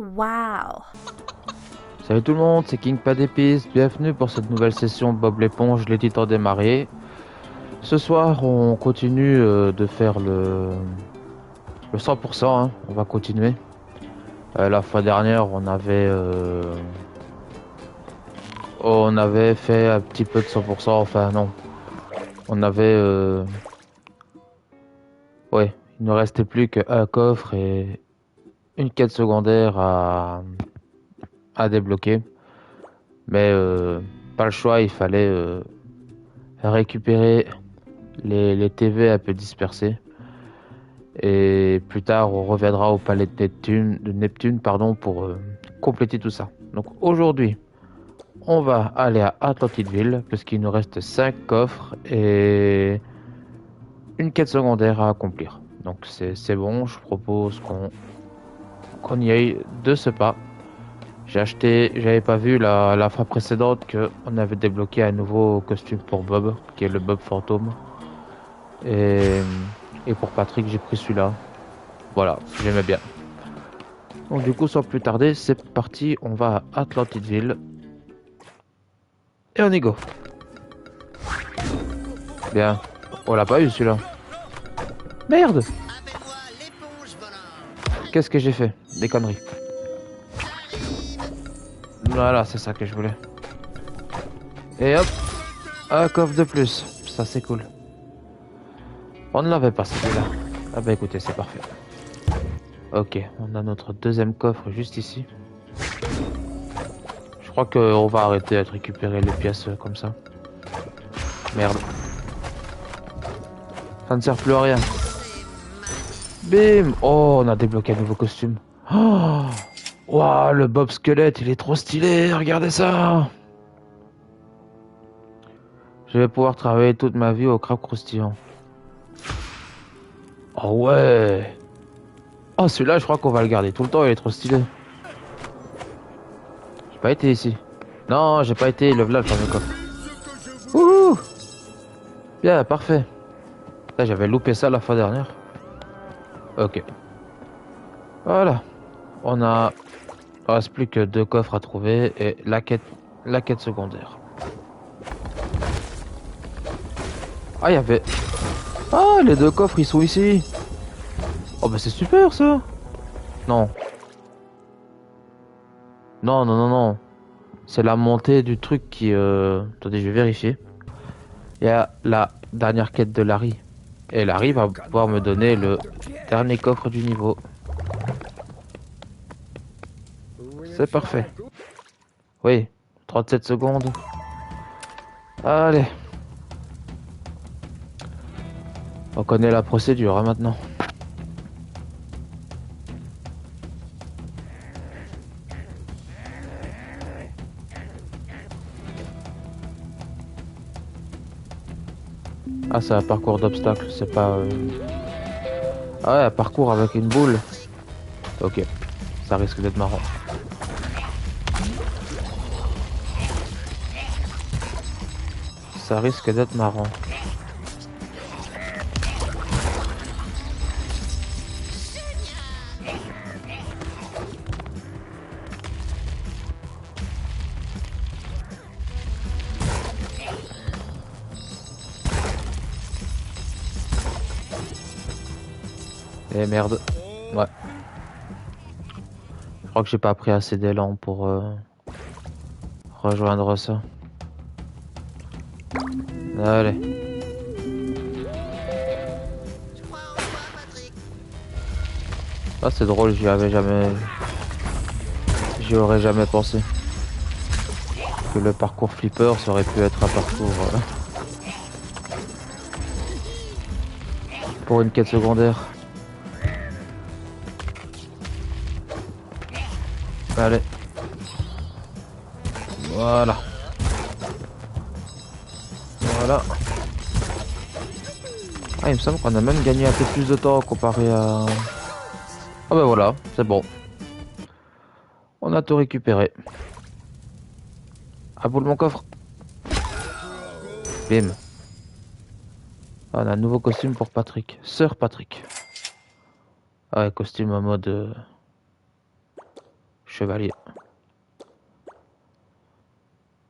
Waouh! Salut tout le monde, c'est King Pas d'épices, bienvenue pour cette nouvelle session Bob l'éponge, l'éditeur démarré. Ce soir, on continue de faire le 100%, hein. On va continuer. La fois dernière, on avait fait un petit peu de 100%, enfin non. On avait... ouais, il ne restait plus qu'un coffre et une quête secondaire à débloquer. Mais pas le choix, il fallait récupérer les TV un peu dispersés. Et plus tard, on reviendra au palais de Neptune, pardon, pour compléter tout ça. Donc aujourd'hui, on va aller à Atlantideville, puisqu'il nous reste 5 coffres et une quête secondaire à accomplir. Donc c'est bon, je propose qu'on y aille de ce pas. J'avais pas vu la fois précédente qu'on avait débloqué un nouveau costume pour Bob, qui est le Bob fantôme. Et, et pour Patrick, j'ai pris celui-là. Voilà, j'aimais bien. Donc du coup, sans plus tarder, c'est parti, on va à Atlantideville. Et on y go. Bien. On l'a pas eu celui-là. Merde. Appelle-moi l'éponge volante. Qu'est-ce que j'ai fait? Des conneries. J'arrive. Voilà, c'est ça que je voulais. Et hop, un coffre de plus. Ça c'est cool. On ne l'avait pas celui-là. Ah bah écoutez, c'est parfait. Ok, on a notre deuxième coffre juste ici. Je crois qu'on va arrêter de récupérer les pièces comme ça. Merde. Ça ne sert plus à rien. Bim! Oh, on a débloqué un nouveau costume. Oh! Waouh, le Bob Squelette, il est trop stylé, regardez ça! Je vais pouvoir travailler toute ma vie au crabe croustillant. Oh ouais! Oh, celui-là, je crois qu'on va le garder tout le temps, il est trop stylé. J'ai pas été ici. Non, j'ai pas été, le v'là, le fameux coffre. Wouhou! Bien, parfait. Là, j'avais loupé ça la fois dernière. Ok. Voilà. On a... Il reste plus que 2 coffres à trouver et la quête secondaire. Ah, il y avait... Ah, les 2 coffres, ils sont ici. Oh, bah c'est super, ça. Non. Non, non, non, non. C'est la montée du truc qui... Attendez, je vais vérifier. Il y a la dernière quête de Larry. Et Larry va pouvoir me donner le dernier coffre du niveau. C'est parfait. Oui, 37 secondes. Allez. On connaît la procédure, hein, maintenant. Ah, c'est un parcours d'obstacles, c'est pas... Ah ouais, un parcours avec une boule. Ok, ça risque d'être marrant. Ça risque d'être marrant. Eh merde. Ouais. Je crois que j'ai pas pris assez d'élan pour rejoindre ça. Allez. Je crois en toi, Patrick. Ah, c'est drôle, j'y aurais jamais pensé. Que le parcours flipper, ça aurait pu être un parcours pour une quête secondaire. Allez. Voilà. Voilà. Ah, il me semble qu'on a même gagné un peu plus de temps comparé à... Ah bah voilà, c'est bon. On a tout récupéré. À bout de mon coffre. Bim. Ah, on a un nouveau costume pour Patrick. Sœur Patrick. Ah ouais, costume en mode... Chevalier.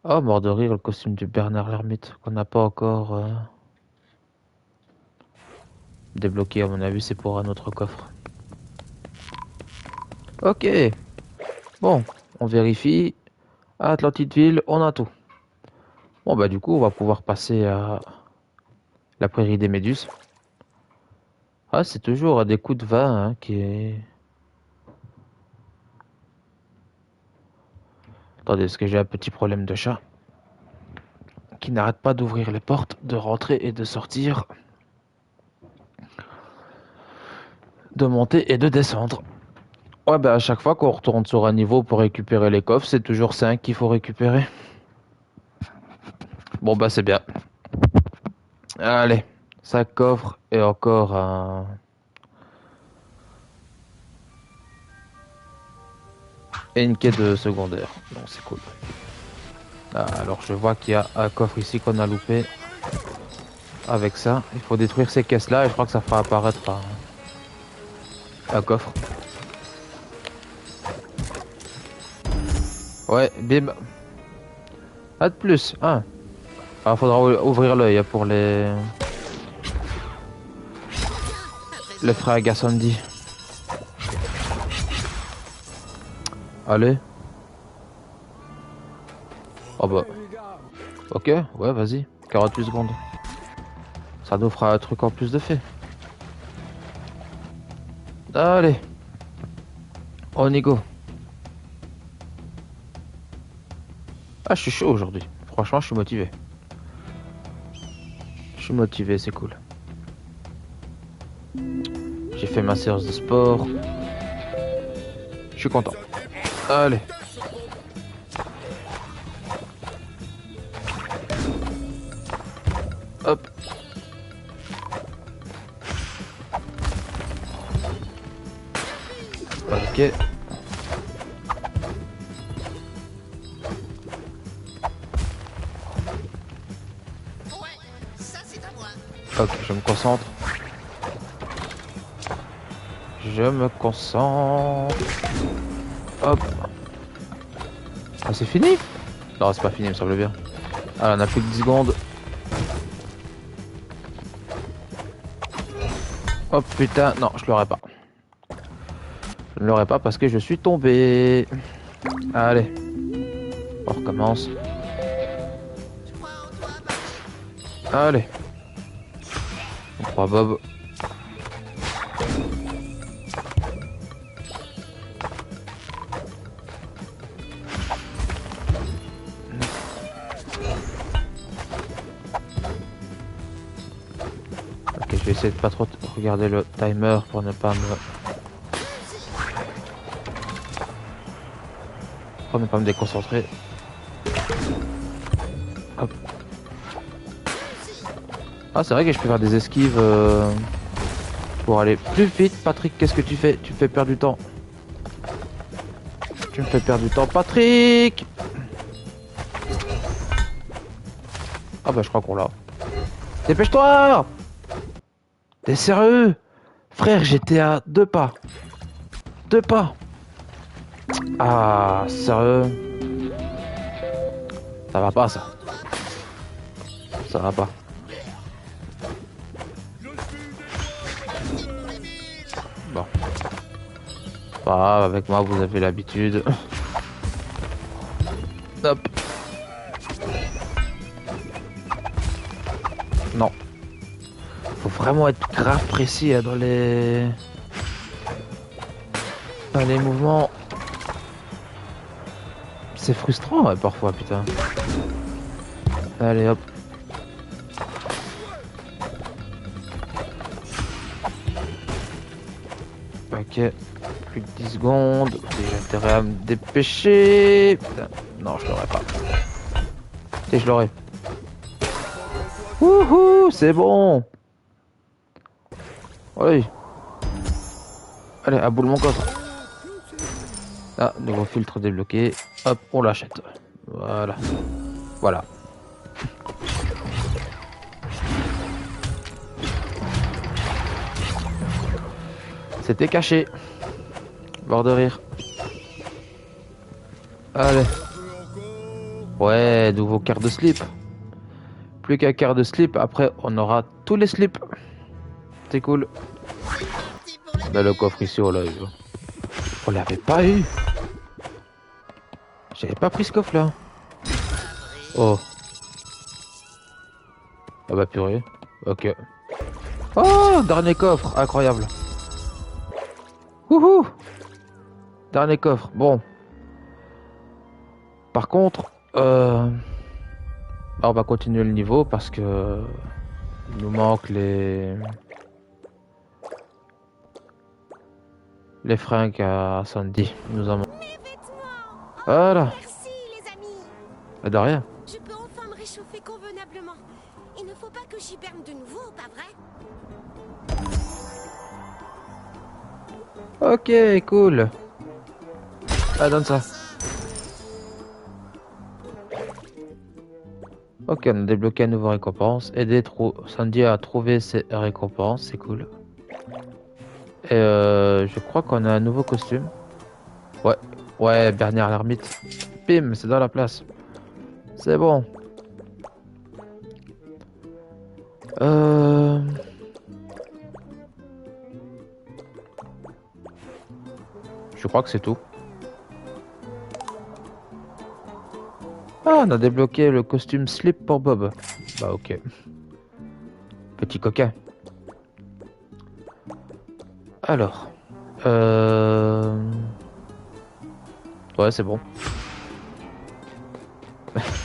Oh, mort de rire, le costume du Bernard l'ermite qu'on n'a pas encore débloqué. À mon avis, c'est pour un autre coffre. Ok. Bon, on vérifie. À Atlantideville, on a tout. Bon, bah du coup, on va pouvoir passer à la prairie des méduses. Ah, c'est toujours à des coups de vin hein, qui est... Attendez, est-ce que j'ai un petit problème de chat qui n'arrête pas d'ouvrir les portes, de rentrer et de sortir, de monter et de descendre. Ouais, bah à chaque fois qu'on retourne sur un niveau pour récupérer les coffres, c'est toujours 5 qu'il faut récupérer. Bon, bah c'est bien. Allez, 5 coffres et encore un... Et une quai de secondaire. Donc c'est cool. Ah, alors je vois qu'il y a un coffre ici qu'on a loupé. Avec ça, il faut détruire ces caisses là et je crois que ça fera apparaître un coffre. Ouais, bim. Ah de plus, hein. Ah, faudra ouvrir l'œil pour les frères Gassondi. Allez. Oh bah. Ok, ouais, vas-y. 48 secondes. Ça nous fera un truc en plus de fait. Allez. On y go. Ah, je suis chaud aujourd'hui. Franchement, je suis motivé. Je suis motivé, c'est cool. J'ai fait ma séance de sport. Je suis content. Allez. Hop. Ok. Ouais, ça c'est à moi. Ok, je me concentre. Je me concentre. Hop. Ah, c'est fini? Non, c'est pas fini, il me semble bien. Ah, on a plus que 10 secondes. Oh putain, non, je l'aurais pas. Je ne l'aurais pas parce que je suis tombé. Allez. On recommence. Je crois en toi, Patrick. Allez. On croit Bob. Ok, je vais essayer de pas trop regarder le timer pour ne pas me... Pour ne pas me déconcentrer. Hop. Ah, c'est vrai que je peux faire des esquives pour aller plus vite. Patrick, qu'est-ce que tu fais? Tu me fais perdre du temps. Tu me fais perdre du temps, Patrick! Ah bah je crois qu'on l'a. Dépêche-toi! T'es sérieux? Frère, j'étais à 2 pas. 2 pas. Ah, sérieux? Ça va pas ça. Ça va pas. Bon. Pas grave, avec moi vous avez l'habitude. Hop. Non. Faut vraiment être grave précis hein, dans les mouvements. C'est frustrant ouais, parfois putain. Allez hop. Ok. Plus que 10 secondes. J'ai intérêt à me dépêcher. Putain. Non, je l'aurais pas. Et je l'aurais. Wouhou, c'est bon. Oui. Allez, à boule mon coffre. Ah, nouveau filtre débloqué. Hop, on l'achète. Voilà. Voilà. C'était caché. Bord de rire. Allez. Ouais, nouveau quart de slip. Plus qu'un quart de slip, après on aura tous les slips. C'est cool. Parti pour le Là, le coffre ici, on l'a eu. On l'avait pas eu. J'avais pas pris ce coffre là. Oh. Ah bah purée. Ok. Oh, dernier coffre. Incroyable. Wouhou. Dernier coffre. Bon. Par contre, bah, on va continuer le niveau parce que il nous manque les fringues à Sandy. Nous en manque. Mes vêtements. Voilà. Merci les amis. Bah, de rien. Je peux enfin me réchauffer convenablement. Il ne faut pas que j'hiberne de nouveau, pas vrai? Ok, cool. Ah, donne ça. Ok, on a débloqué un nouveau récompense. Aider Sandy à trouver ses récompenses, c'est cool. Et je crois qu'on a un nouveau costume. Ouais, ouais, Bernard l'ermite. Bim, c'est dans la place. C'est bon. Euh... Je crois que c'est tout. Ah, on a débloqué le costume slip pour Bob. Bah ok. Petit coquin. Alors. Ouais, c'est bon.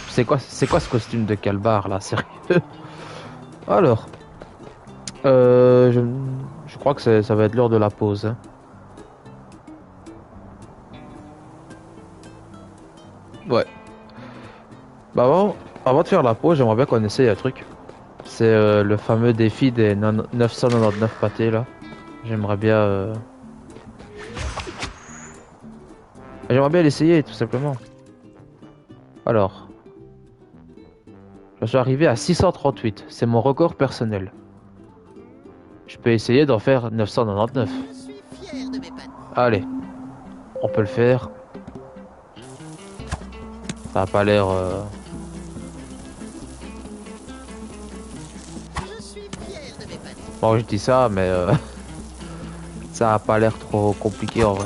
C'est quoi ce costume de calbar là, sérieux? Alors. Je crois que ça va être l'heure de la pause, hein. Ouais. Bah avant de faire la pause, j'aimerais bien qu'on essaye un truc. C'est le fameux défi des 999 pâtés là. J'aimerais bien j'aimerais bien l'essayer tout simplement. Alors, je suis arrivé à 638, c'est mon record personnel. Je peux essayer d'en faire 999. Je suis fier de mes pattes. Allez, on peut le faire. Ça a pas l'air Je suis fier de mes pattes. bon, je dis ça mais ça a pas l'air trop compliqué en vrai.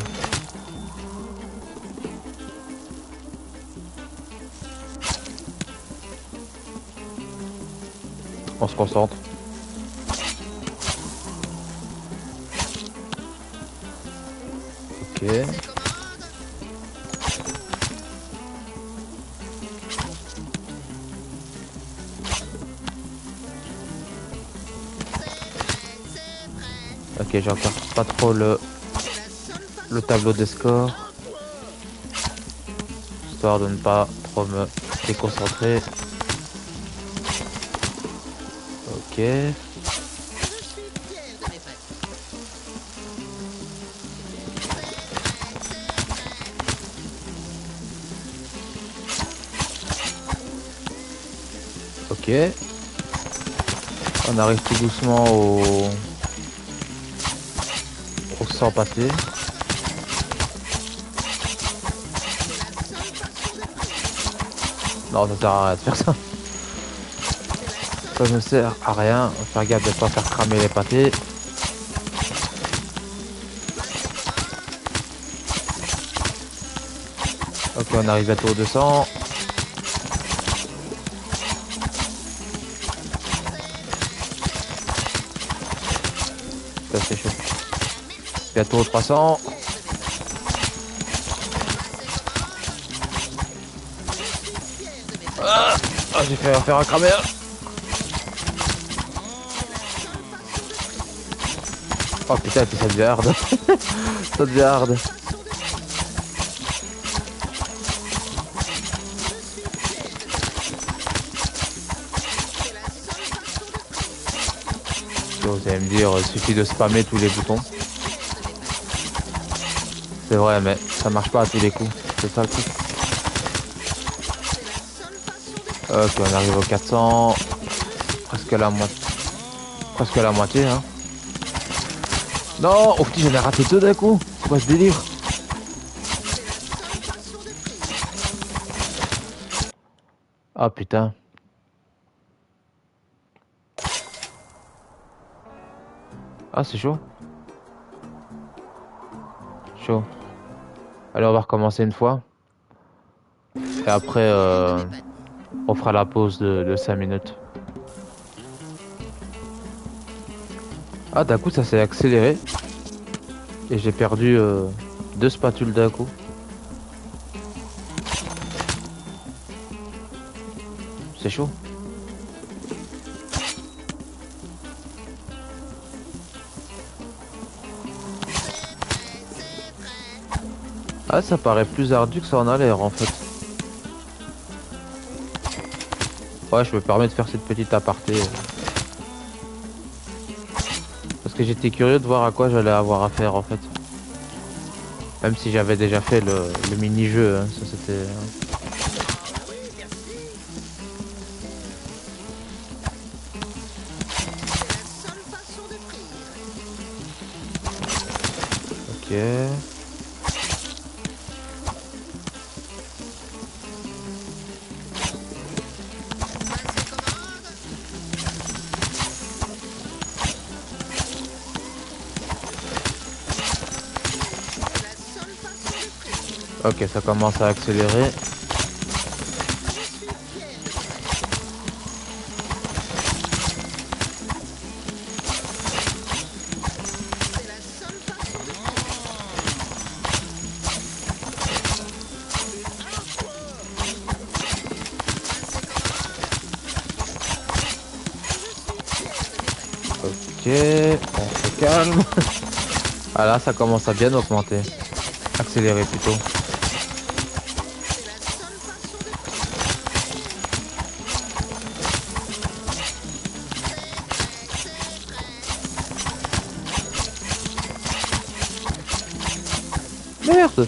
On se concentre. Ok. C'est commande. C'est prêt. Ok, j'ai encore pas trop le C'est la seule façon. tableau des scores. Histoire de ne pas trop me déconcentrer. Ok. Je suis fier de mes pattes. Ok. On arrive tout doucement au 100 pâtés. Non, ça sert à rien de faire ça. Ça ne sert à rien. Faire gaffe de ne pas faire cramer les pâtés. Ok, on arrive bientôt aux 200. Ça c'est chaud. Bientôt aux 300. Ah, j'ai fait faire un cramer. Oh putain, puis ça devient hard. Ça devient hard. Vous allez me dire, il suffit de spammer tous les boutons. C'est vrai, mais ça marche pas à tous les coups. C'est ça le truc. Ok, on arrive aux 400. Presque la moitié. Presque la moitié, hein. Non, oh putain, j'en ai raté deux d'un coup. C'est quoi ce délire? Ah putain. Ah c'est chaud. Chaud. Allez, on va recommencer une fois. Et après, on fera la pause de 5 minutes. Ah, d'un coup, ça s'est accéléré. Et j'ai perdu 2 spatules d'un coup. C'est chaud. Ah, ça paraît plus ardu que ça en a l'air en fait. Ouais, je me permets de faire cette petite aparté. Parce que j'étais curieux de voir à quoi j'allais avoir affaire en fait. Même si j'avais déjà fait le mini-jeu, hein, ça c'était... C'est la seule façon de prier. Ok. Passez commande. C'est la seule façon de prier. Ok, ça commence à accélérer. Je suis fier de mes palais. C'est la seule façon de prier. Ok, on se calme. Ah là, ça commence à bien augmenter. Accélérer plutôt. C'est la seule façon de prier. Merde!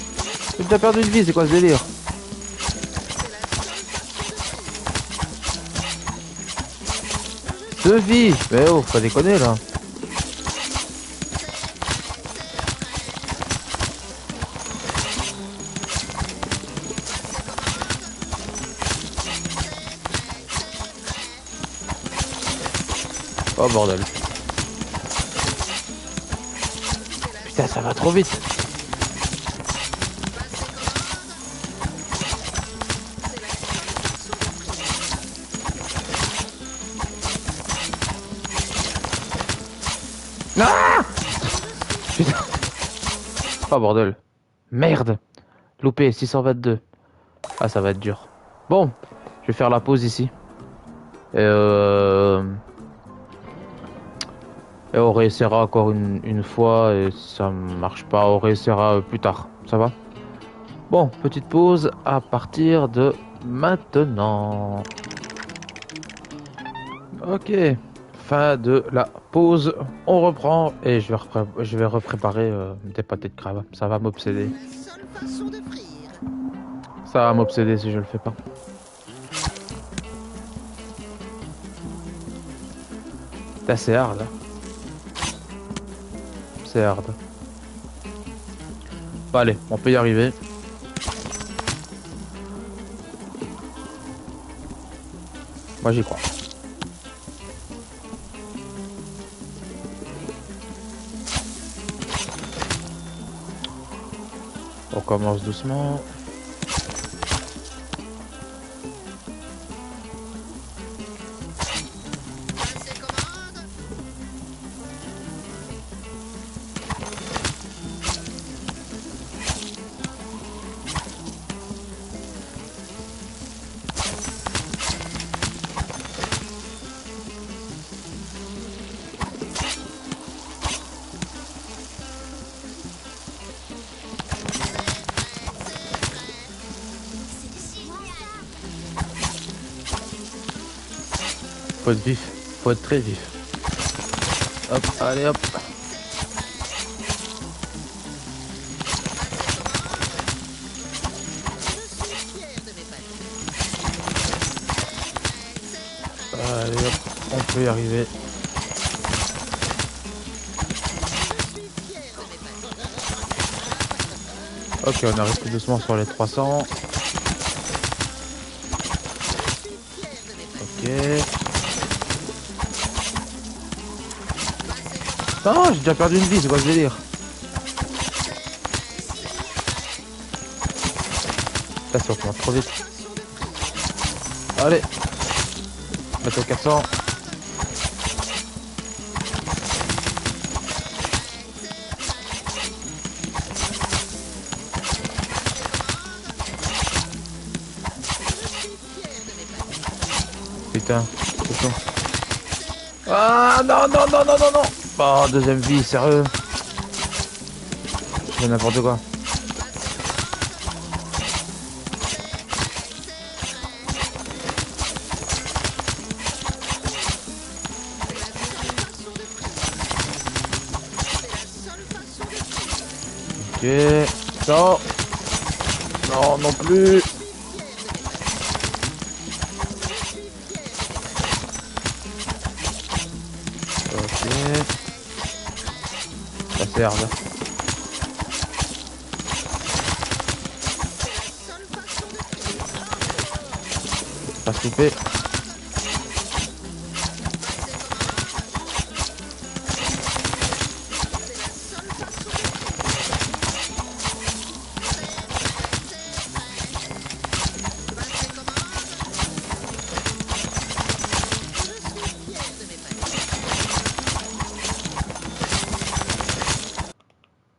J'ai déjà perdu une vie, c'est quoi ce délire? C'est la seule façon de prier. 2 vies! Mais oh, faut pas déconner là. Oh bordel. Putain, ça va trop vite. Ah! Putain. Oh bordel. Merde. Loupé, 622. Ah, ça va être dur. Bon, je vais faire la pause ici. Et on réessayera encore une fois. Et si ça marche pas, on réessayera plus tard. Ça va? Bon, petite pause à partir de maintenant. Ok. Fin de la pause. On reprend et je vais repréparer des pâtés de crabe. Ça va m'obséder. La seule façon de prier. Ça va m'obséder si je le fais pas. Putain, c'est hard. Hein. C'est hard. Bon, allez, on peut y arriver. Moi j'y crois. On commence doucement. Passez commande. Faut être vif. Faut être très vif. Hop, allez hop. Je suis fier de mes palais. Allez hop, on peut y arriver. Je suis fier de mes palais. Ok, on arrive tout doucement sur les 300. Je suis Ok. Non, j'ai déjà perdu une vie, c'est quoi ce délire? Là, ça va trop vite. Allez. Mettre au 400. Putain, c'est chaud. Ah non, non, non, non, non, non. Oh, deuxième vie, sérieux. Je fais n'importe quoi. Ok. Non. Non, non plus. Ok. Ça sert là. Pas se louper.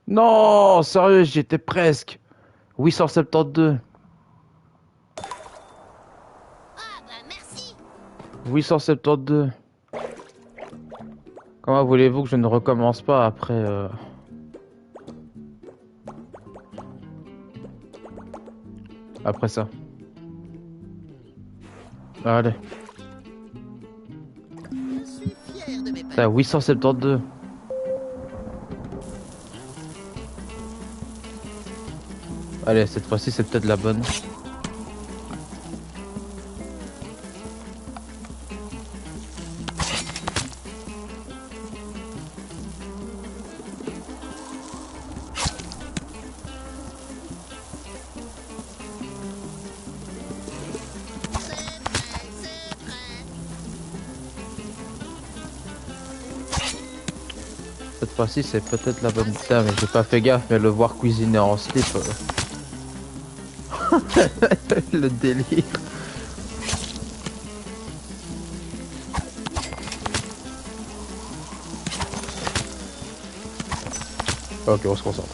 Non, sérieux, j'étais presque. 872. Ah bah merci. 872. Comment voulez-vous que je ne recommence pas après après ça? Allez. Je suis fier de mes Putain, 872. Allez, cette fois-ci, c'est peut-être la bonne. Cette fois-ci, c'est peut-être la bonne. Putain, mais j'ai pas fait gaffe, mais le voir cuisiner en slip. Le délire. Ok, on se concentre.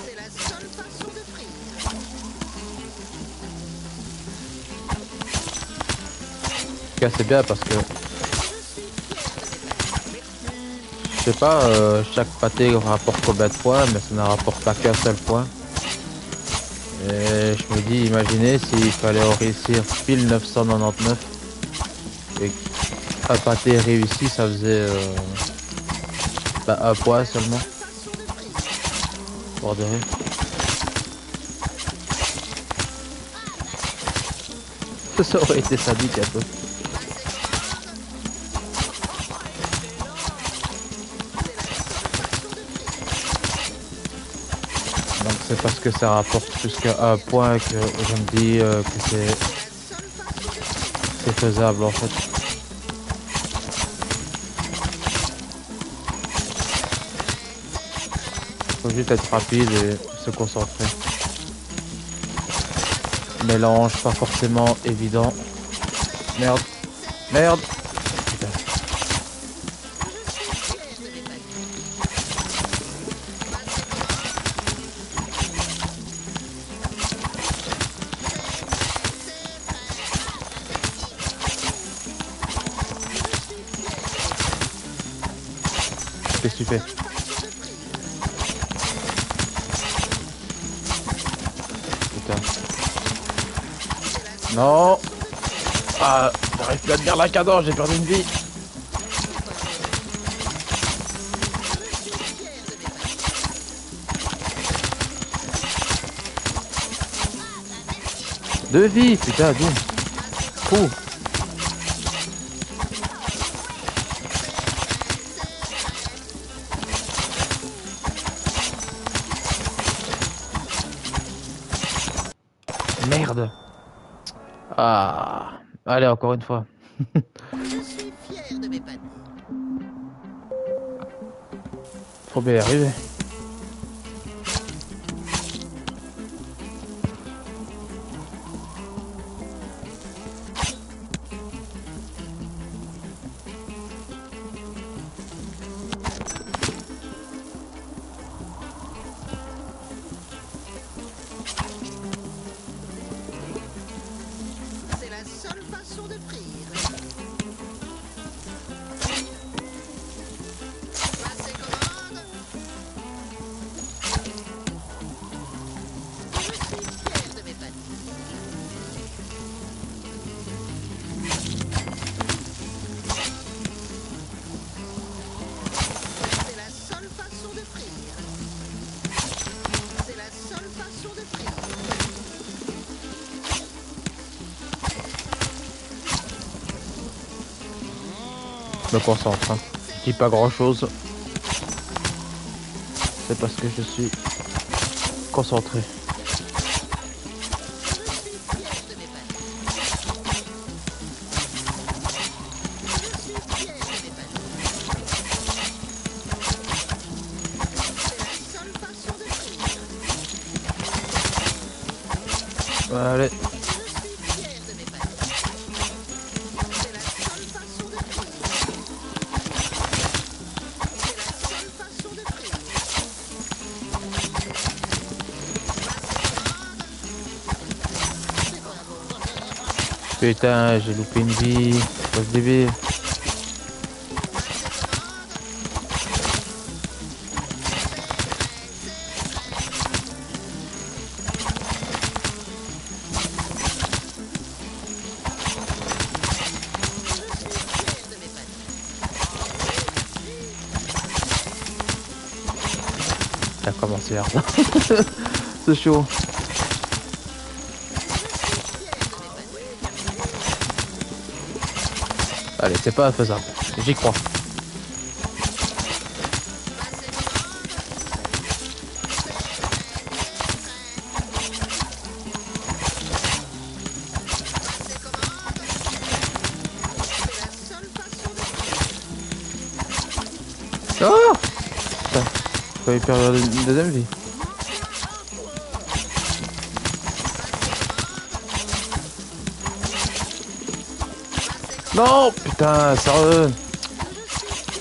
C'est la seule façon de frire. En tout cas, c'est bien parce que je sais pas, chaque pâté rapporte combien de points, mais ça ne rapporte pas qu'un seul point. Et je me dis, imaginez s'il fallait en réussir pile 999 et qu'un pâté réussi, ça faisait bah, un point seulement. Pour de rire. Ça aurait été sadique un peu. Donc c'est parce que ça rapporte plus qu'un point que je me dis que c'est faisable en fait. Faut juste être rapide et se concentrer. Mélange pas forcément évident. Merde. Merde. Putain. Qu'est-ce que tu fais? Putain. Non. Ah, j'arrive plus à tenir la cadence, j'ai perdu une vie. Deux vies, putain, d'où? Fou. merde. Ah. Allez, encore une fois. Je suis fier de mes panneaux. Faut bien y arriver. C'est la seule façon de frire. Passez commande. Je suis fier de mes panneaux. C'est la seule façon de frire. C'est la seule façon de frire. Je me concentre. Hein. Je dis pas grand chose. C'est parce que je suis concentré. Je suis fier de mes panneaux. Je suis fier de mes panneaux. C'est la seule façon de frire. Allez. Je suis fier de mes panneaux. C'est la seule façon de frire. C'est la seule façon de frire. Putain, j'ai loupé une vie. Faut se dévier. Ça commence à faire. C'est chaud. Allez, c'est pas faisable. J'y crois. Oh putain, j'ai failli perdre une deuxième vie. Non, putain, sérieux.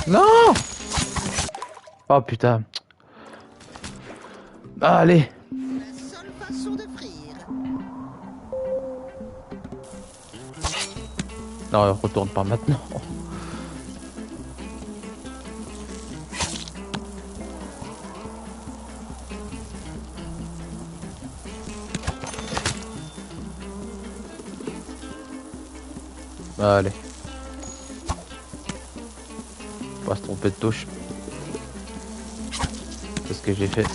Non. Oh putain. Ah, allez. La seule façon de frire. Non, retourne pas maintenant. Allez. Faut pas se tromper de touche. C'est ce que j'ai fait.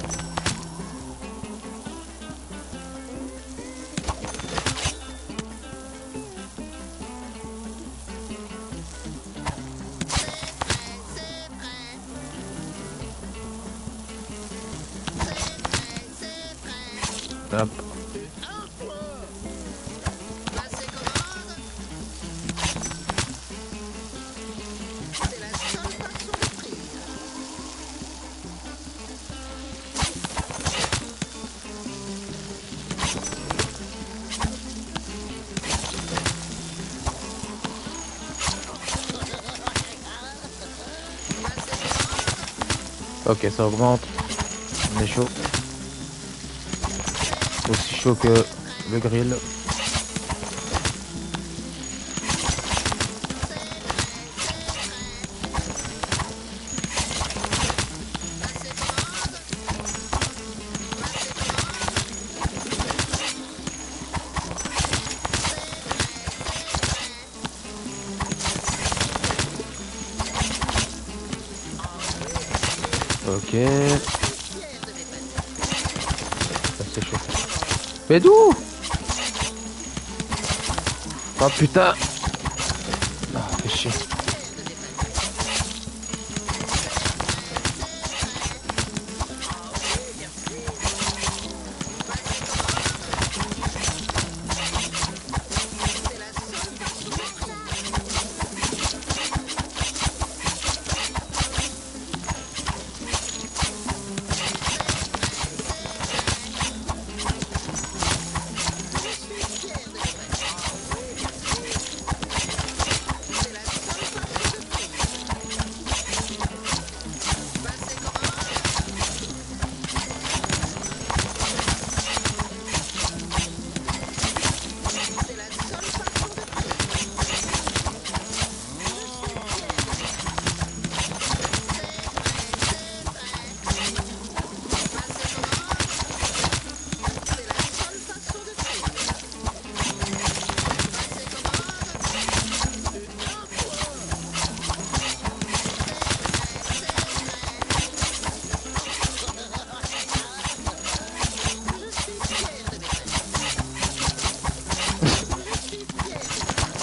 Hop. Passez commande. C'est la seule façon de frire. Ok, ça augmente. On est chaud. Aussi chaud que le grill. Ok. Ça, c'est chaud. Mais d'où? Oh putain. Ah, fais chier.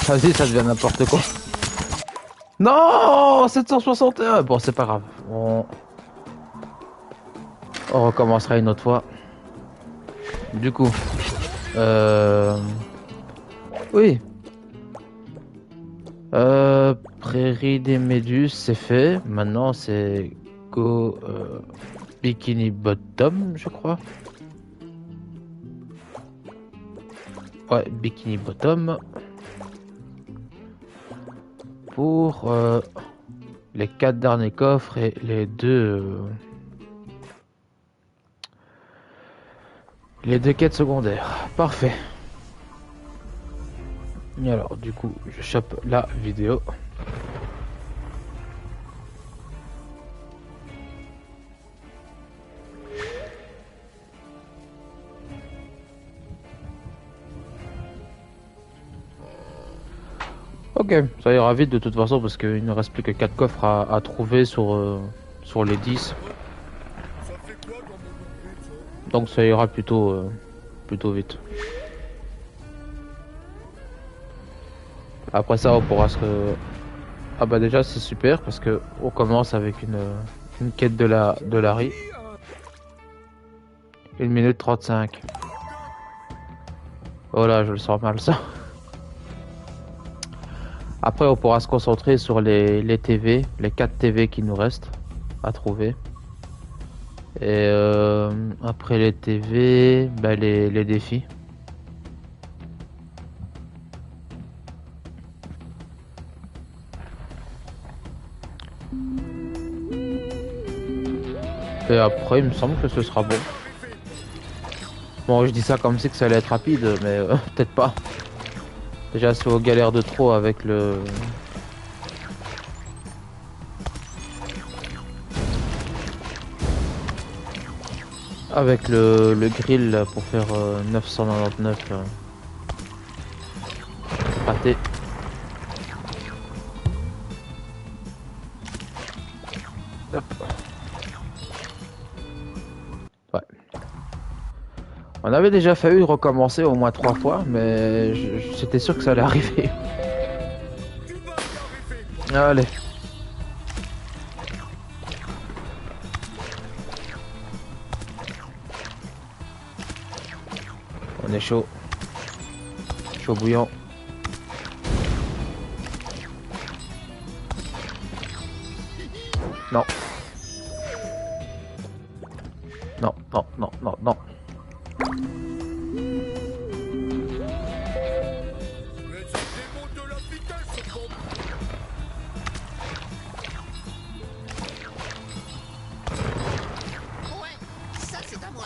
Vas-y, ça devient n'importe quoi. Non, 761. Bon, c'est pas grave. On recommencera une autre fois. Du coup, oui. Prairie des Méduses, c'est fait. Maintenant, c'est Go Bikini Bottom, je crois. Ouais, Bikini Bottom. Pour les 4 derniers coffres et les deux quêtes secondaires. Parfait. Et alors, du coup, je chope la vidéo. Ok, ça ira vite de toute façon parce qu'il ne reste plus que 4 coffres à trouver sur les 10. Donc ça ira plutôt vite. Après ça on pourra se... Ah bah déjà c'est super parce que on commence avec une quête de Larry. 1 minute 35. Voilà, je le sens mal ça. Après on pourra se concentrer sur les TV, les 4 TV qui nous restent à trouver. Et après les TV, bah les défis. Et après il me semble que ce sera bon. Bon je dis ça comme si que ça allait être rapide, mais peut-être pas. Déjà c'est aux galères de trop avec le... Avec le grill là, pour faire 999 raté. Hop. Ouais. On avait déjà failli recommencer au moins 3 fois, mais j'étais sûr que ça allait arriver. Allez. On est chaud. Chaud bouillant. Non. Non, non, non, non, non. Ça, c'est à moi.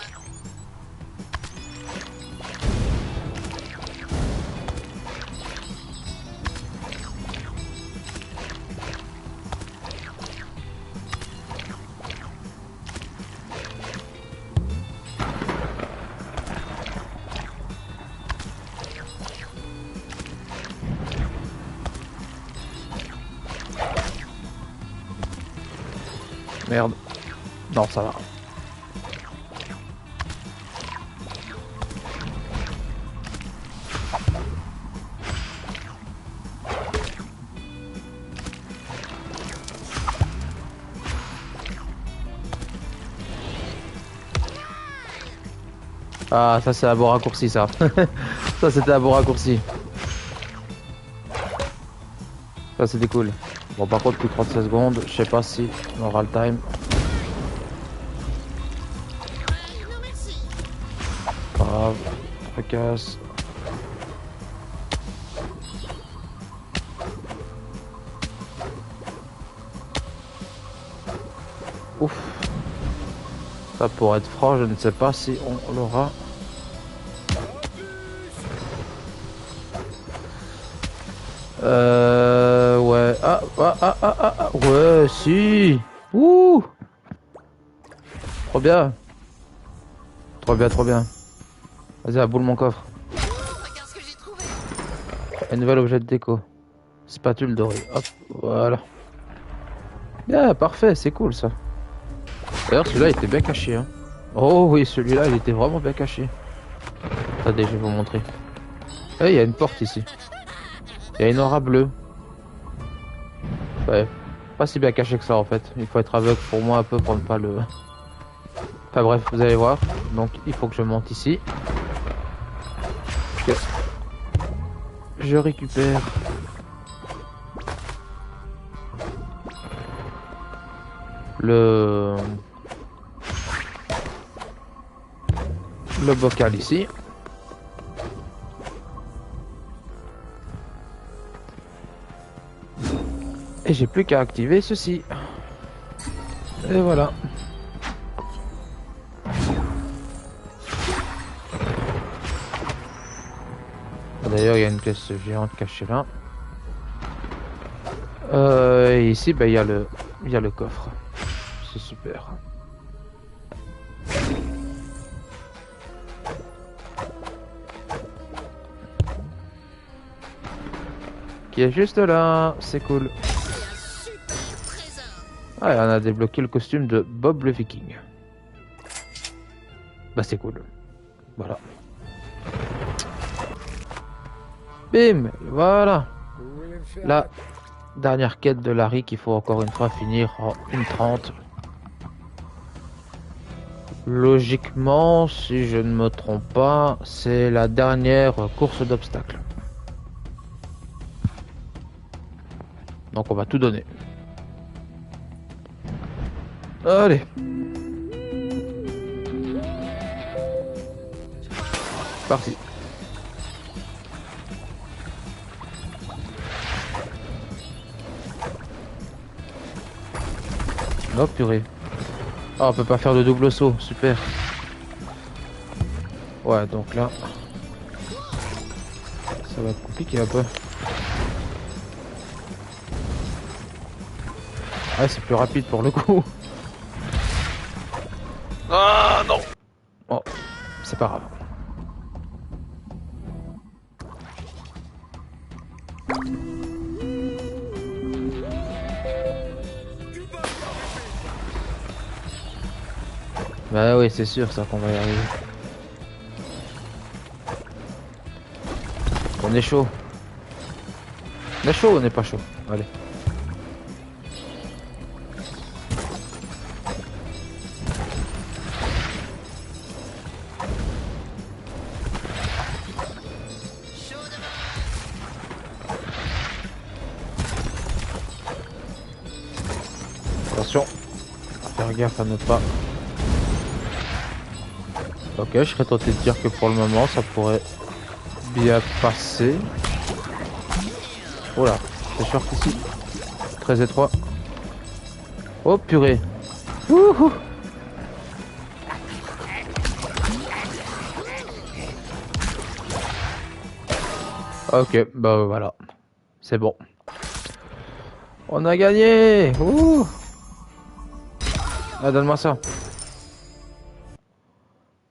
Merde. Non, ça va. Ah, ça c'est un bon raccourci ça. Ça c'était un bon raccourci. Ça c'était cool. Bon par contre plus 36 secondes, je sais pas si on aura le time. Non, merci. Pas grave, fracasse. Ouf. Ça pour être franc, je ne sais pas si on l'aura. Ouais. Ouais, si. Ouh. Trop bien. Trop bien, trop bien. Vas-y, à boule mon coffre. Regarde ce que j'ai trouvé. Un nouvel objet de déco. Spatule dorée. Hop, voilà. Bien, parfait, c'est cool ça. D'ailleurs, celui-là était bien caché. Hein. Oh oui, celui-là, il était vraiment bien caché. Attendez, je vais vous montrer. Eh, il y a une porte ici. Il y a une aura bleue. Ouais, pas si bien caché que ça en fait. Il faut être aveugle pour moi un peu pour ne pas le... Enfin bref, vous allez voir. Donc il faut que je monte ici. Que je récupère le bocal ici. Et j'ai plus qu'à activer ceci. Et voilà. D'ailleurs, il y a une pièce géante cachée là. Et ici, bah, il y a le coffre. C'est super. Qui est juste là, c'est cool. C'est un super trésor. Ah, et on a débloqué le costume de Bob le Viking. Bah c'est cool. Voilà. Bim, voilà. La dernière quête de Larry qu'il faut encore une fois finir en 1:30. Logiquement, si je ne me trompe pas, c'est la dernière course d'obstacles. Donc on va tout donner. Allez. Parti. Oh purée. Ah, on peut pas faire de double saut, super. Ouais, donc là, ça va être compliqué un peu. Ah, c'est plus rapide pour le coup. Ah non. Oh, c'est pas grave. Bah oui, c'est sûr ça qu'on va y arriver. On est chaud. On est chaud ou on n'est pas chaud? Allez. Attention. Faire gaffe à ne pas... Ok, je serais tenté de dire que pour le moment ça pourrait bien passer. Oh là, c'est short ici. Très étroit. Oh purée. Wouhou. Ok, bah voilà. C'est bon. On a gagné. Ouh. Ah, donne-moi ça.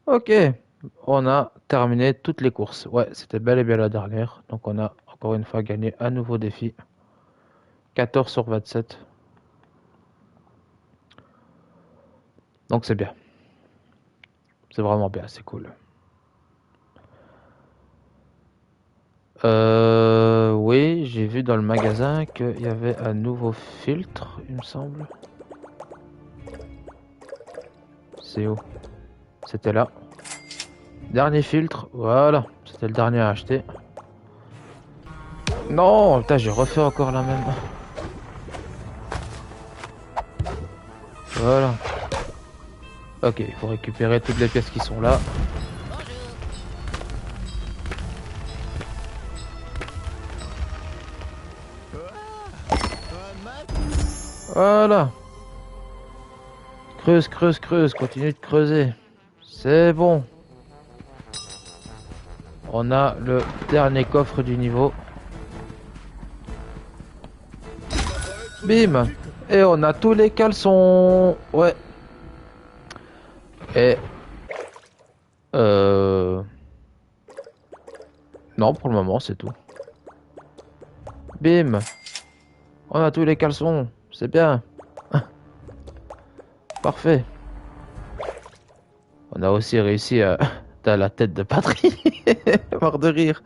Ok. On a terminé toutes les courses. Ouais, c'était bel et bien la dernière. Donc on a encore une fois gagné un nouveau défi. 14 sur 27. Donc c'est bien. C'est vraiment bien, c'est cool. Oui, j'ai vu dans le magasin qu'il y avait un nouveau filtre, il me semble. C'est où? C'était là. Dernier filtre, voilà. C'était le dernier à acheter. Non, putain, j'ai refait encore la même. Voilà. Ok, il faut récupérer toutes les pièces qui sont là. Voilà. Creuse, creuse, creuse. Continue de creuser. C'est bon. On a le dernier coffre du niveau. Bim. Et on a tous les caleçons. Ouais. Et... Non, pour le moment, c'est tout. Bim. On a tous les caleçons. C'est bien. Parfait. On a aussi réussi à... T'as la tête de Patrick. Mort de rire.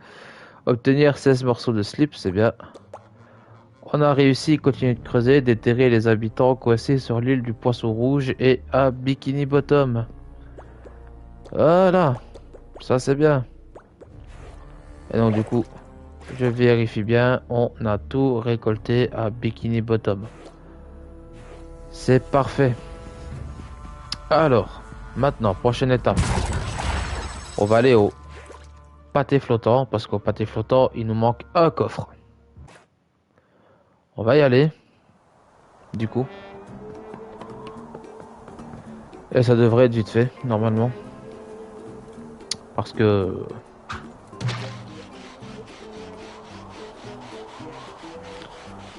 Obtenir 16 morceaux de slip, c'est bien. On a réussi, continuer de creuser, déterrer les habitants coincés sur l'île du Poisson Rouge et à Bikini Bottom. Voilà, ça c'est bien. Et donc du coup, je vérifie bien, on a tout récolté à Bikini Bottom. C'est parfait. Alors, maintenant, prochaine étape. On va aller au pâté flottant, parce qu'au pâté flottant, il nous manque un coffre. On va y aller, du coup. Et ça devrait être vite fait, normalement. Parce que...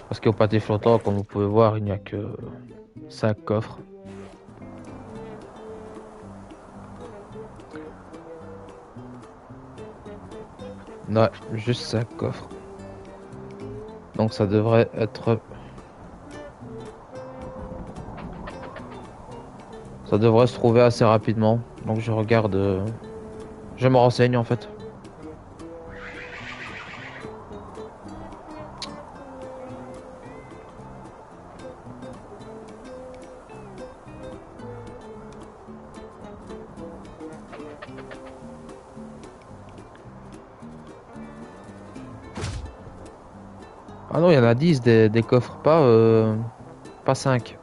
Parce qu'au pâté flottant, comme vous pouvez voir, il n'y a que 5 coffres. Ouais, juste 5 coffres. Donc ça devrait être... Ça devrait se trouver assez rapidement. Donc je regarde... Je me renseigne en fait. Ah non, il y en a 10 des coffres, pas 5.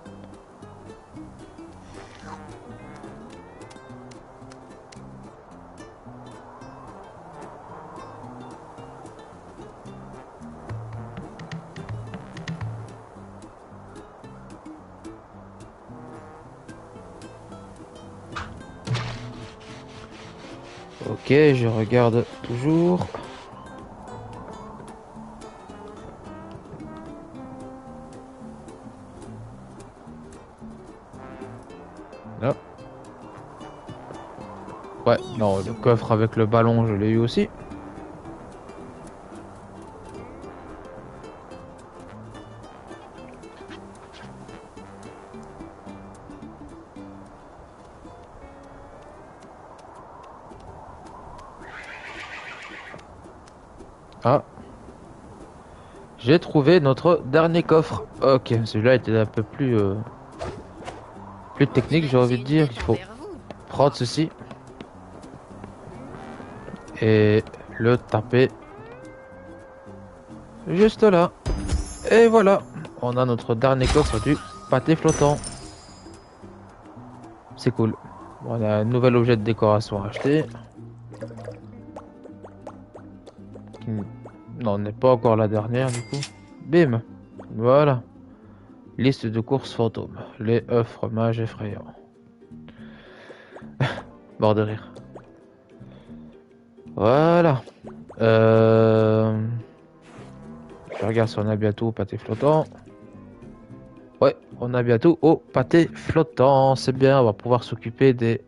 Ok, je regarde toujours. Là. Ouais, non, le coffre avec le ballon, je l'ai eu aussi. Ah. J'ai trouvé notre dernier coffre. Ok, celui-là était un peu plus technique, j'ai envie de dire. Il faut prendre ceci et le taper juste là. Et voilà, on a notre dernier coffre du pâté flottant. C'est cool. On a un nouvel objet de décoration à acheter. Non, on n'est pas encore la dernière du coup. Bim. Voilà. Liste de courses fantômes. Les œufs, fromage effrayants. Mort de rire. Voilà. Je regarde si on a bientôt au pâté flottant. Ouais, on a bientôt au pâté flottant. C'est bien, on va pouvoir s'occuper des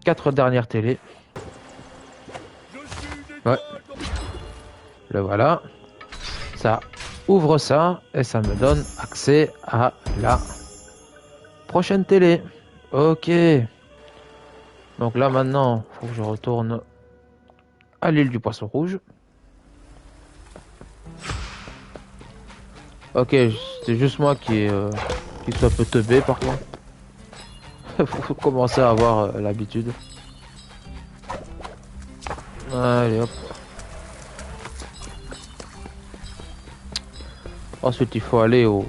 4 dernières télés. Ouais. Le voilà. Ça ouvre ça et ça me donne accès à la prochaine télé. Ok. Donc là maintenant, faut que je retourne à l'île du Poisson Rouge. Ok, c'est juste moi qui suis un peu teubé par contre. Faut commencer à avoir l'habitude. Allez hop. Ensuite il faut aller au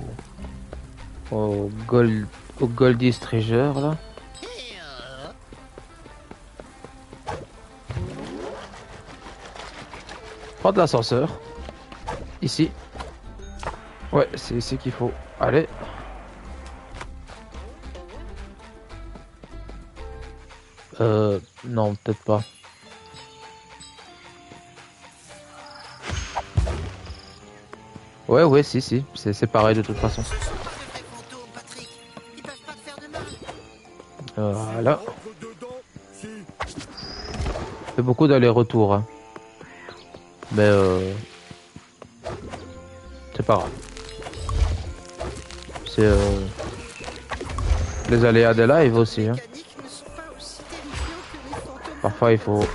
Goldie's Treasure là. Prendre l'ascenseur. Ici. Ouais, c'est ici qu'il faut aller. Non, peut-être pas. Ouais, si, c'est pareil de toute façon. Voilà. C'est beaucoup d'aller-retour. Hein. Mais c'est pas grave. C'est les aléas des lives aussi. Hein. Parfois il faut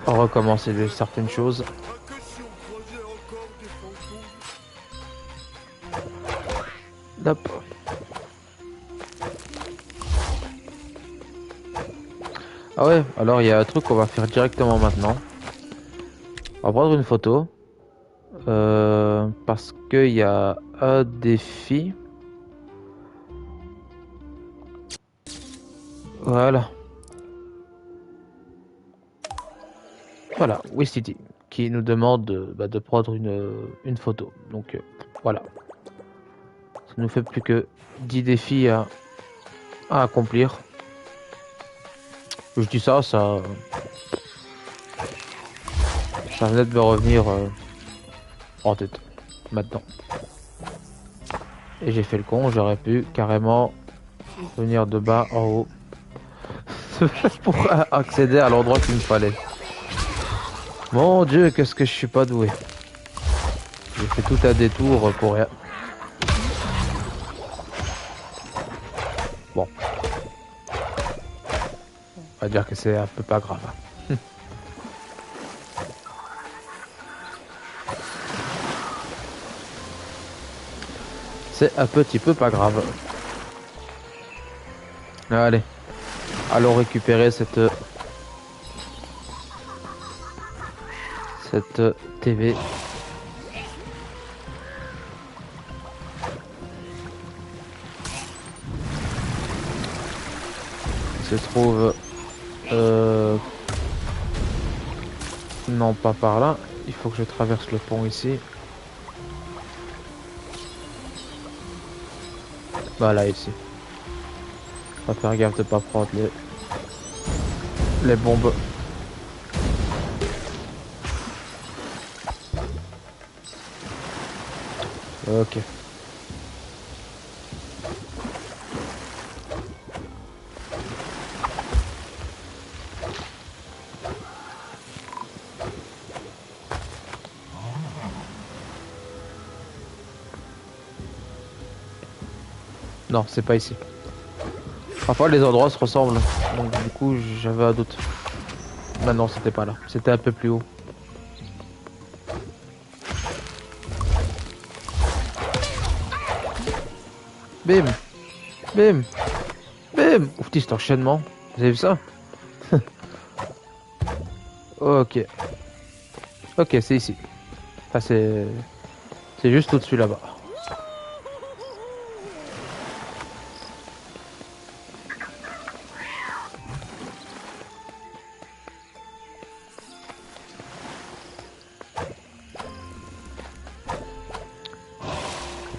recommencer certaines choses. Hop. Ah ouais, alors il y a un truc qu'on va faire directement maintenant. On va prendre une photo. Parce qu'il y a un défi. Voilà. Voilà, Wistiti, qui nous demande de prendre une photo. Donc voilà. Ça nous fait plus que 10 défis à accomplir. Je dis ça venait de me revenir en tête. Maintenant. Et j'ai fait le con, j'aurais pu carrément venir de bas en haut. Pour accéder à l'endroit qu'il me fallait. Mon Dieu, qu'est-ce que je suis pas doué. J'ai fait tout un détour pour rien. Bon. On va dire que c'est un peu pas grave. C'est un petit peu pas grave. Allez. Allons récupérer cette TV. Il se trouve non, pas par là. Il faut que je traverse le pont ici. Voilà, ici. On va faire gaffe de pas prendre les bombes. Ok. Non, c'est pas ici. Parfois les endroits se ressemblent. Donc du coup j'avais un doute. Bah non, c'était pas là. C'était un peu plus haut. Bim. Bim. Bim. Ouf, cet enchaînement. Vous avez vu ça? Ok. Ok, c'est ici. Enfin, c'est juste au-dessus là-bas.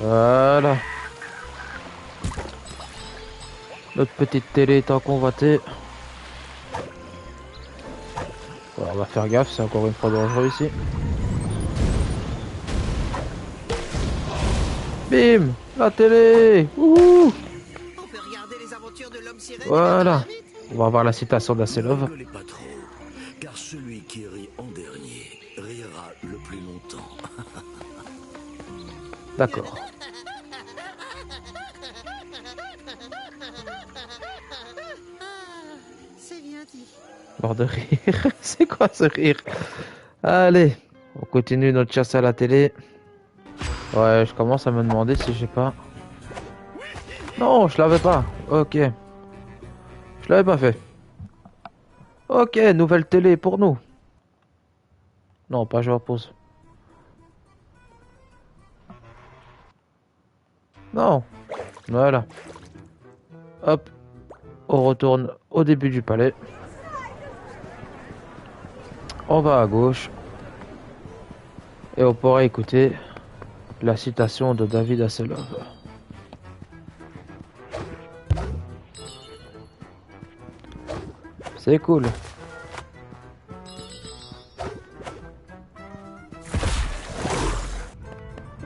Voilà. Notre petite télé étant convoitée. Bon, on va faire gaffe, c'est encore une fois dangereux ici. Bim! La télé! Ouh! On peut regarder les aventures de l'homme sirène. Voilà. On va voir la citation d'Asselov. Ne rigolez pas trop, car celui qui rit en dernier rira le plus longtemps. D'accord. C'est bien dit. Mort de rire. C'est quoi ce rire? Allez, on continue notre chasse à la télé. Ouais, je commence à me demander si j'ai pas... Non, je l'avais pas. Ok. Je l'avais pas fait. Ok, nouvelle télé pour nous. Non, pas jouer à pause. Non. Voilà. Hop. On retourne au début du palais. On va à gauche. Et on pourra écouter la citation de David Hasselhoff. C'est cool.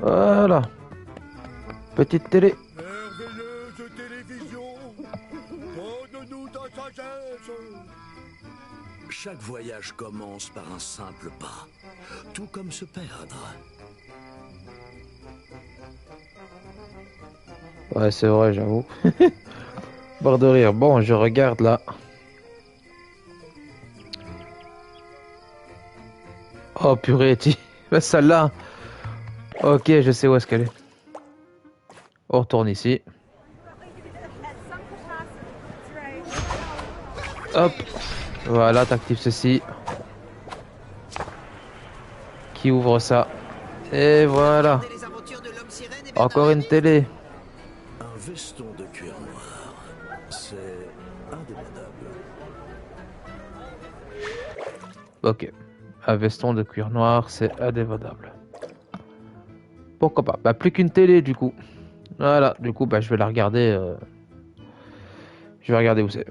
Voilà. Petite télé. Merveilleuse télévision, donne-nous ta sagesse. Chaque voyage commence par un simple pas, tout comme se perdre. Ouais, c'est vrai, j'avoue. Barre de rire. Bon, je regarde là. Oh purée, bah, celle-là. Ok, je sais où est-ce qu'elle est. On retourne ici. Hop. Voilà, t'actives ceci. Qui ouvre ça. Et voilà. Regardez les aventures de l'homme sirène et Encore Bernard une Hermite. télé. Un veston de cuir noir, c'est indémodable. Ok. Un veston de cuir noir, c'est indémodable. Pourquoi pas? Bah plus qu'une télé du coup. Voilà, du coup bah je vais la regarder. Je vais regarder où c'est.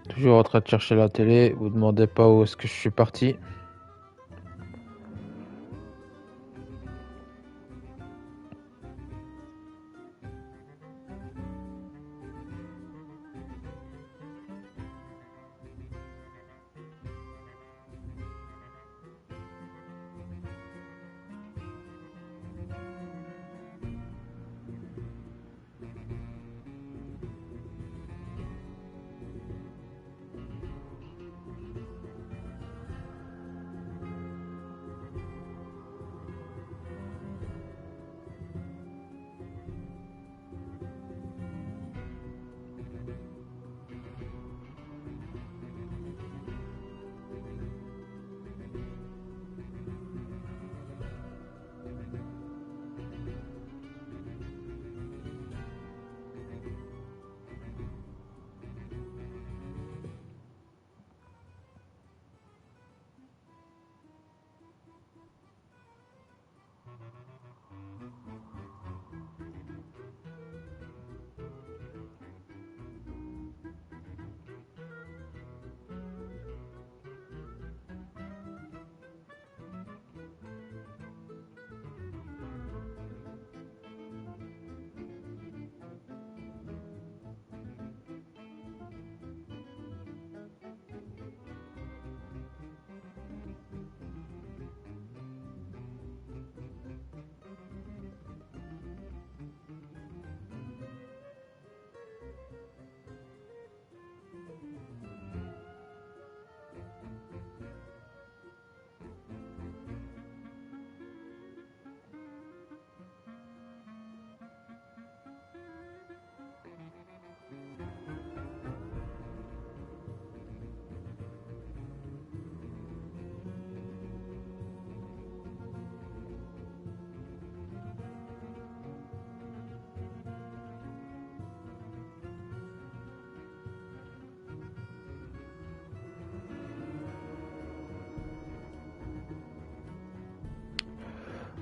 Toujours en train de chercher la télé. Vous demandez pas où est-ce que je suis parti.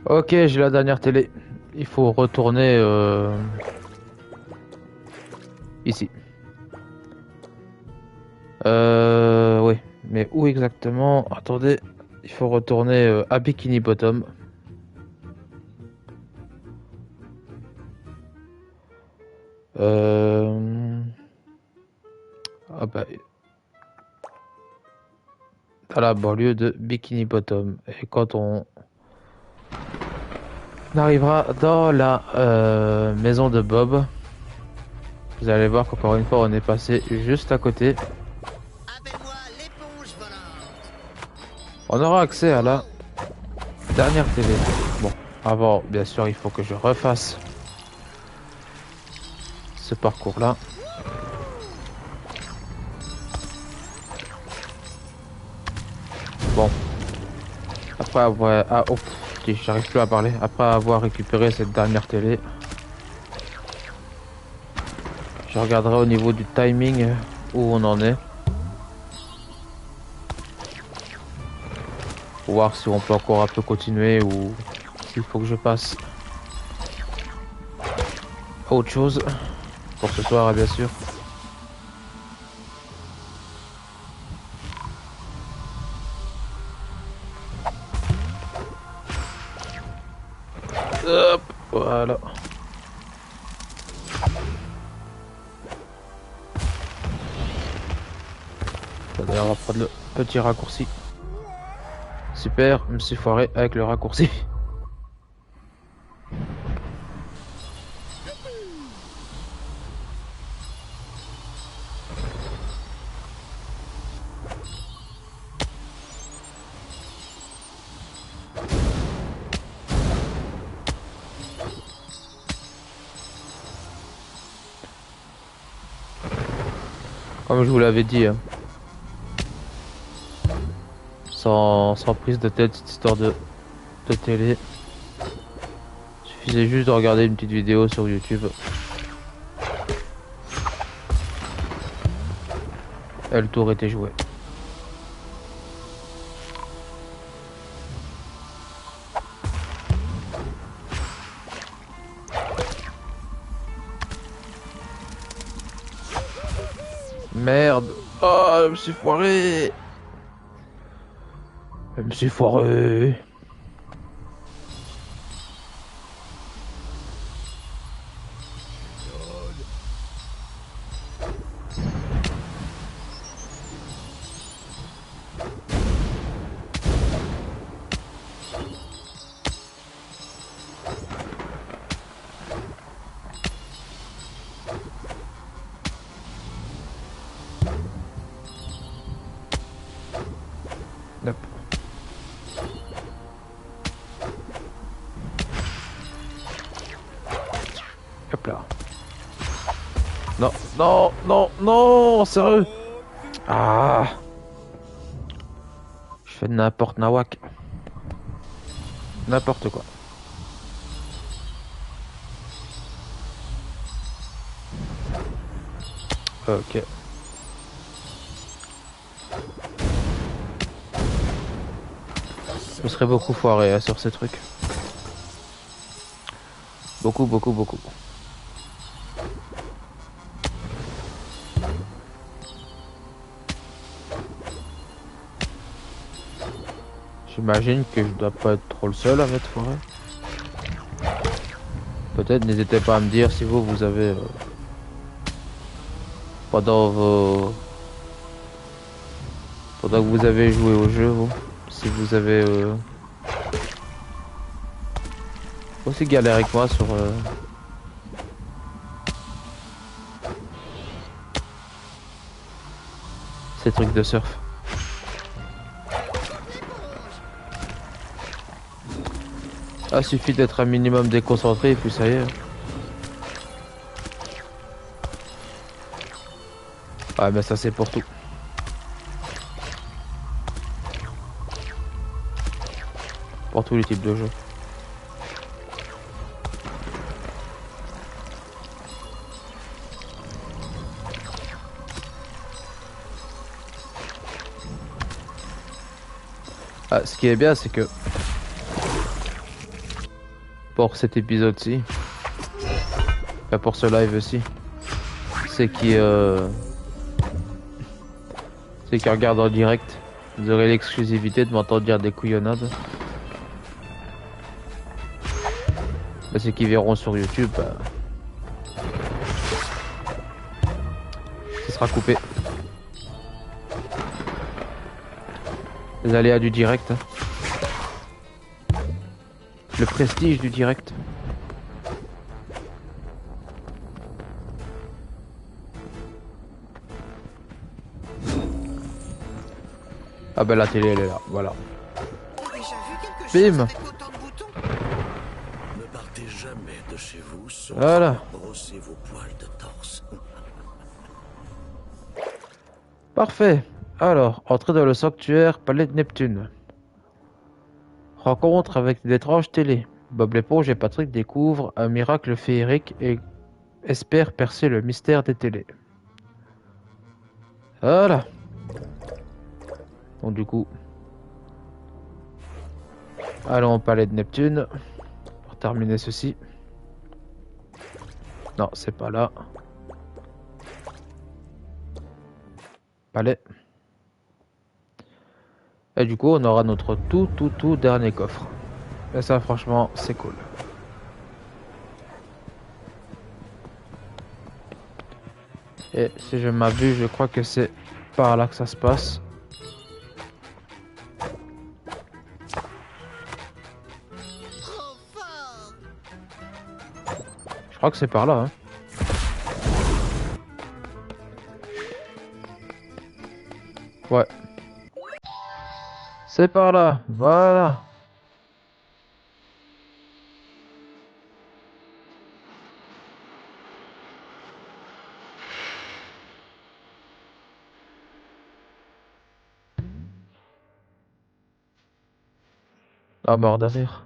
Ok, j'ai la dernière télé. Il faut retourner ici. Oui. Mais où exactement? Attendez. Il faut retourner à Bikini Bottom. Ah bah, à la banlieue de Bikini Bottom. Et quand on... On arrivera dans la maison de Bob. Vous allez voir qu'encore une fois on est passé juste à côté. Appelle-moi l'éponge volante. On aura accès à la dernière télé. Bon, avant bien sûr il faut que je refasse ce parcours là. Bon. Après avoir... Ah, oh, j'arrive plus à parler. Après avoir récupéré cette dernière télé, je regarderai au niveau du timing où on en est. Pour voir si on peut encore un peu continuer ou s'il faut que je passe à autre chose pour ce soir, bien sûr. Hop, voilà. D'ailleurs, on va prendre le petit raccourci. Super, je me suis foiré avec le raccourci. Comme je vous l'avais dit, hein. Sans prise de tête, cette histoire de télé. Il suffisait juste de regarder une petite vidéo sur YouTube. Et le tour était joué. Merde. Oh, je me suis foiré. Je me suis foiré. Hop. Hop là. Non, non, non, non, sérieux. Ah. Je fais n'importe nawak. N'importe quoi. Ok. Je serais beaucoup foiré hein, sur ces trucs. Beaucoup, beaucoup, beaucoup. J'imagine que je dois pas être trop le seul à m'être foiré. Peut-être n'hésitez pas à me dire si vous avez pendant que vous avez joué au jeu, si vous avez aussi galéré que moi sur ces trucs de surf. Ah, suffit d'être un minimum déconcentré et puis ça y est. Ouais, mais ça c'est pour tout. Pour tous les types de jeux. Ah, ce qui est bien, c'est que pour cet épisode-ci, et pour ce live aussi, c'est qui regardent en direct, vous aurez l'exclusivité de m'entendre dire des couillonnades. Mais ceux qui verront sur YouTube, ce sera coupé. Les aléas du direct. Hein. Le prestige du direct. Ah bah la télé elle est là, voilà. T'as déjà vu quelque Bim. chose avec autant de boutons? Ne partez jamais de chez vous sans Voilà. brosser vos poils de torse. Parfait. Alors, entrée dans le sanctuaire Palais de Neptune. Rencontre avec d'étranges télés. Bob l'éponge et Patrick découvrent un miracle féerique et espèrent percer le mystère des télés. Voilà. Donc du coup, allons au Palais de Neptune pour terminer ceci. Non, c'est pas là. Palais. Et du coup, on aura notre tout dernier coffre. Et ça, franchement, c'est cool. Et si je m'abuse, je crois que c'est par là que ça se passe. Trop fort! Je crois que c'est par là, hein. Ouais. C'est par là, voilà. Ah, mort de rire.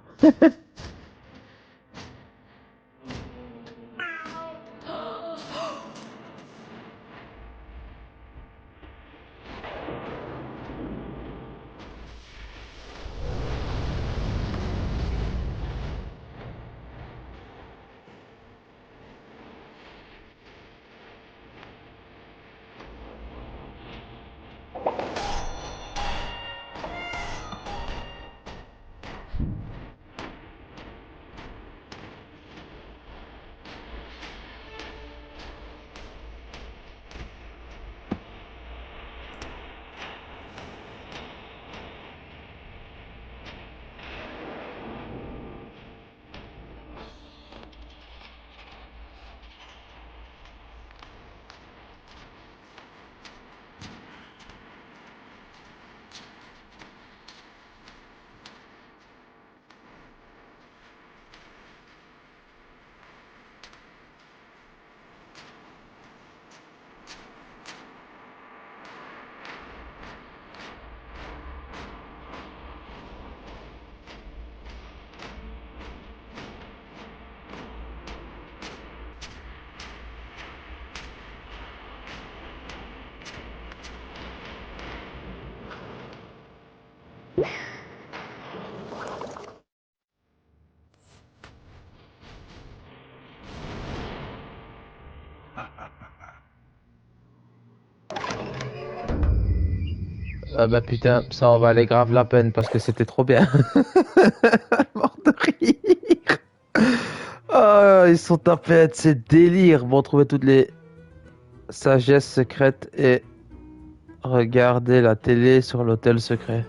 Ah bah putain, ça en valait grave la peine parce que c'était trop bien. Mort de rire. Ah, ils sont tapés à ces délires pour trouver toutes les sagesses secrètes et regarder la télé sur l'hôtel secret.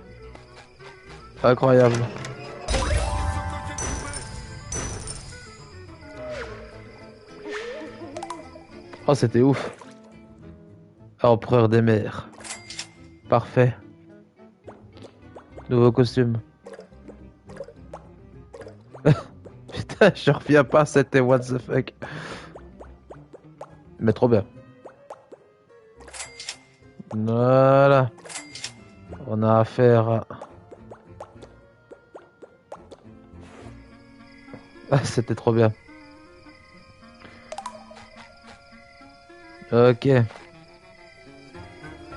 Incroyable. Oh, c'était ouf. Empereur des mers. Parfait. Nouveau costume. Putain, je reviens pas, c'était what the fuck. Mais trop bien. Voilà. On a affaire à... Ah, c'était trop bien. Ok.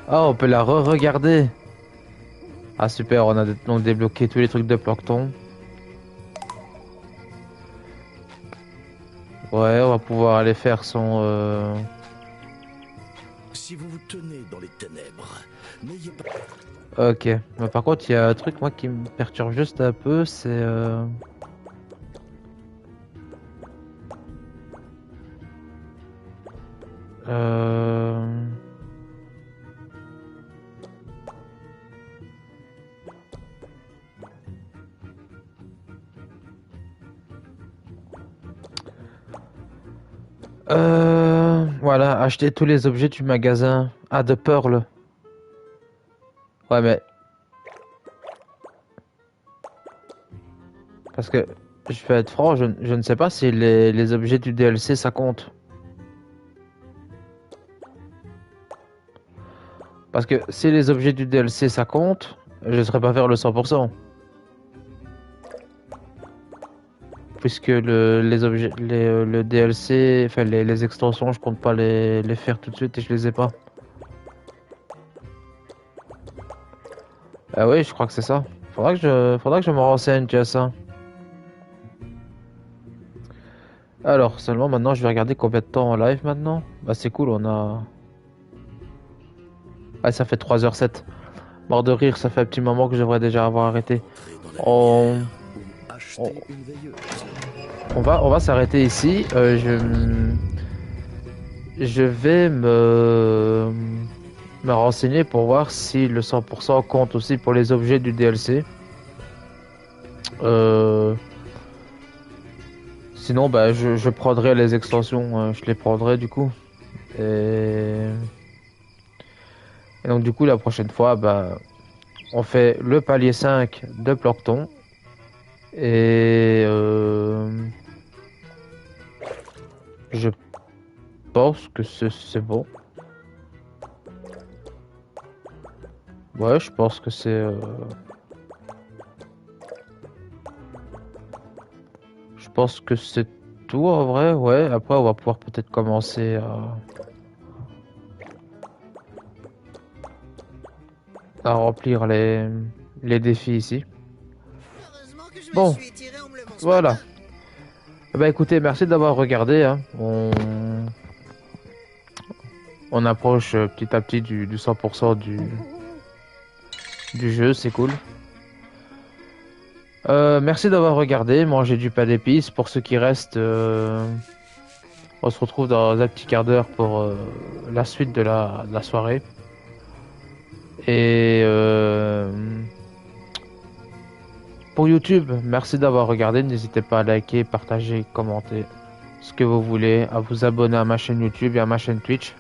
Ah, on peut la re-regarder. Ah, super, on a donc débloqué tous les trucs de plancton. Ouais, on va pouvoir aller faire son... Si vous vous tenez dans les ténèbres, n'ayez pas... Ok. Mais par contre, il y a un truc, moi, qui me perturbe juste un peu, c'est... Euh... Voilà, acheter tous les objets du magasin. Ah, de Pearl. Ouais, mais... Parce que, je vais être franc, je ne sais pas si les objets du DLC, ça compte. Parce que si les objets du DLC, ça compte, je ne serais pas faire le 100%. Puisque les objets, le DLC, enfin les extensions, je compte pas les faire tout de suite et je les ai pas. Ah oui, je crois que c'est ça. Faudra que je me renseigne, tu as ça. Alors, seulement maintenant, je vais regarder combien de temps en live maintenant. Bah, c'est cool, on a... Ah, ça fait 3h07. Mort de rire, ça fait un petit moment que je devrais déjà avoir arrêté. Entrer dans la On, lumière ou acheter une veilleuse. on va s'arrêter ici. Je vais me renseigner pour voir si le 100% compte aussi pour les objets du DLC. Sinon, bah, je prendrai les extensions. Je les prendrai du coup. Et, et donc, du coup, la prochaine fois, bah, on fait le palier 5 de Plancton. Et je pense que c'est bon. Ouais, je pense que c'est... Je pense que c'est tout en vrai. Ouais, après on va pouvoir peut-être commencer à remplir les défis ici. Heureusement que je me Bon, suis étiré en me levant ce voilà. matin. Bah écoutez, merci d'avoir regardé. Hein. On approche petit à petit du 100% du jeu, c'est cool. Merci d'avoir regardé, mangez du pain d'épices. Pour ceux qui restent, on se retrouve dans un petit quart d'heure pour la suite de la soirée. Et pour YouTube, merci d'avoir regardé. N'hésitez pas à liker, partager, commenter ce que vous voulez, à vous abonner à ma chaîne YouTube et à ma chaîne Twitch.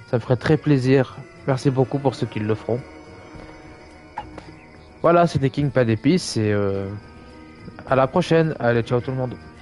Ça me ferait très plaisir. Merci beaucoup pour ceux qui le feront. Voilà, c'était King Pas d'épices et à la prochaine. Allez, ciao tout le monde.